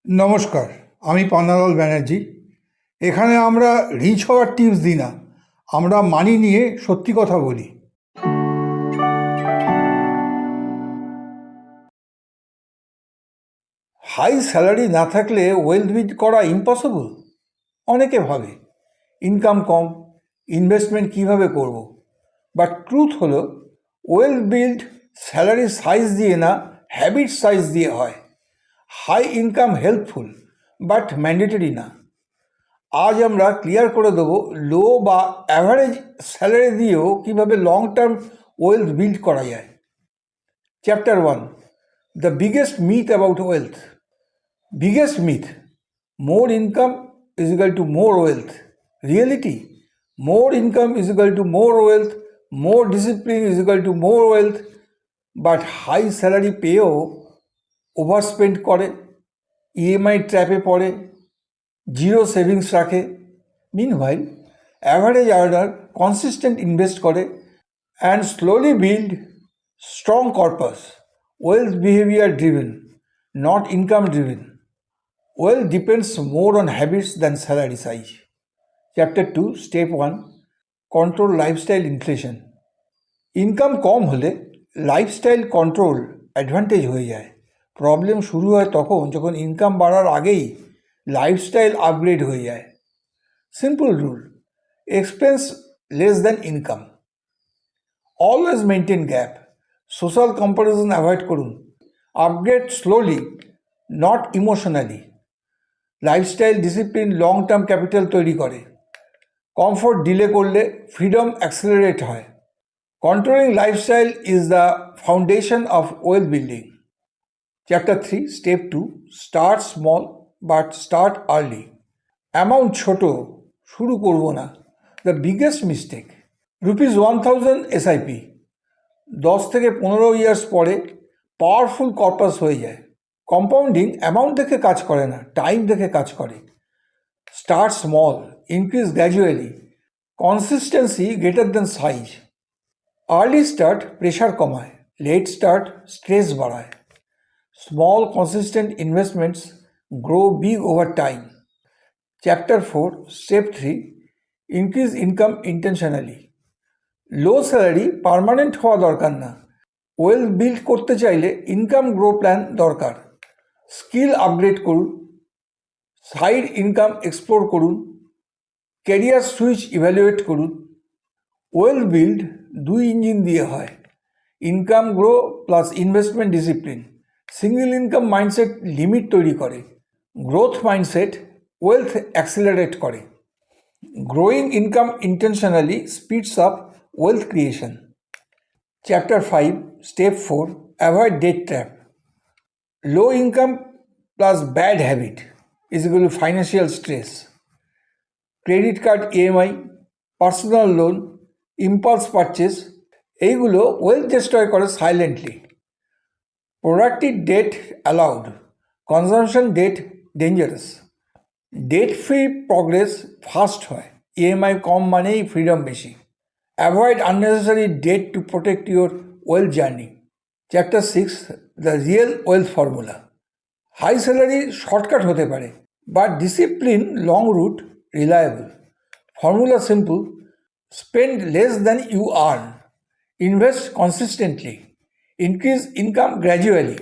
নমস্কার, আমি পান্নালাল ব্যানার্জি। এখানে আমরা রিচ হওয়ার টিপস দিই না, আমরা মানি নিয়ে সত্যি কথা বলি। হাই স্যালারি না থাকলে ওয়েলথ বিল্ড করা ইম্পসিবল। অনেকে ভাবে ইনকাম কম, ইনভেস্টমেন্ট কিভাবে করব। বাট ট্রুথ হলো ওয়েলথ বিল্ড স্যালারি সাইজ দিয়ে না, হ্যাবিট সাইজ দিয়ে হয়। High income helpful but mandatory না। আজ আমরা ক্লিয়ার করে দেবো লো বা অ্যাভারেজ স্যালারি দিয়েও কীভাবে লং টার্ম ওয়েলথ বিল্ড করা যায়। Chapter 1, the biggest myth about wealth. Biggest myth, more income is equal to more wealth. Reality, more income is equal to more wealth, more discipline is equal to more wealth. But high salary পেয়েও overspend করে, EMI ট্র্যাপে পড়ে, zero savings রাখে। Meanwhile average earner consistent invest করে and slowly build strong corpus. Wealth behaviour driven, not income driven. Wealth depends more on habits than salary size. Chapter 2, step 1, control lifestyle inflation. Income কম হলে lifestyle control advantage হয়ে যায়। Problem শুরু হয় তখন যখন income বাড়ার আগেই লাইফস্টাইল আপগ্রেড হয়ে যায়। Simple rule, expense less than income. Always maintain gap. Social comparison avoid করুন। Upgrade slowly, not emotionally. Lifestyle discipline long term capital তৈরি করে। কমফোর্ট ডিলে করলে ফ্রিডম অ্যাক্সেলারেট হয়। Controlling lifestyle is the foundation of wealth building. Chapter 3, step 2, start small but start early. Amount ছোট, শুরু করব না, the biggest mistake. ₹1000 SIP 10 থেকে 15 years পরে পাওয়ারফুল কর্পাস হয়ে যায়। কম্পাউন্ডিং অ্যামাউন্ট দেখে কাজ করে না, টাইম দেখে কাজ করে। Start small, increase gradually. Consistency greater than size. Early start pressure কমায়, লেট স্টার্ট স্ট্রেস বাড়ায়। Small consistent investments grow big over time. Chapter 4, step 3, increase income intentionally. Low salary permanent হওয়া দরকার না। ওয়েলথ বিল্ড করতে চাইলে income grow plan দরকার। Skill upgrade করুন, side income explore করুন, ক্যারিয়ার সুইচ ইভ্যালুয়েট করুন। ওয়েলথ বিল্ড 2 ইঞ্জিন দিয়ে হয়, income grow plus investment discipline. Single income mindset limit তৈরি করে, গ্রোথ মাইন্ডসেট ওয়েলথ অ্যাক্সিলারেট করে। Growing income intentionally speeds up wealth creation. Chapter 5, step 4, avoid debt trap. Low income plus bad habit is equal to financial stress. Credit card EMI, personal loan, impulse purchase, এইগুলো wealth destroy করে silently. Productive debt allowed, consumption debt dangerous. Debt free progress fast হয়, EMI কম মানেই freedom বেশি। Avoid unnecessary debt to protect your wealth journey. Chapter 6, the real wealth formula. High salary shortcut হতে পারে, but discipline long route reliable. Formula simple, spend less than you earn, invest consistently, increase income gradually,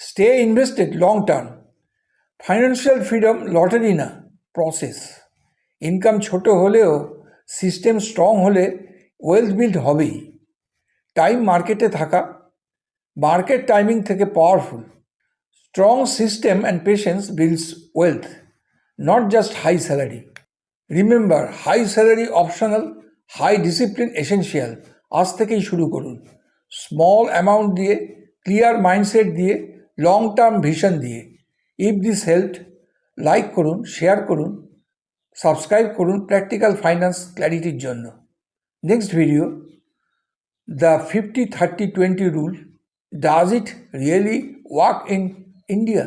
stay invested long term. Financial freedom lottery না, process. Income ছোট হলেও system strong হলে wealth build হবেই। Time মার্কেটে থাকা, market timing থেকে powerful. Strong system and patience builds wealth, not just high salary. Remember, high salary optional, high discipline essential. আজ থেকেই শুরু করুন, স্মল অ্যামাউন্ট দিয়ে, ক্লিয়ার মাইন্ডসেট দিয়ে, লং টার্ম ভিশন দিয়ে। ইফ দিস হেল্পড, লাইক করুন, share করুন, সাবস্ক্রাইব করুন প্র্যাকটিক্যাল ফাইন্যান্স ক্ল্যারিটির জন্য। Next video, the 50-30-20 rule, does it really work in India?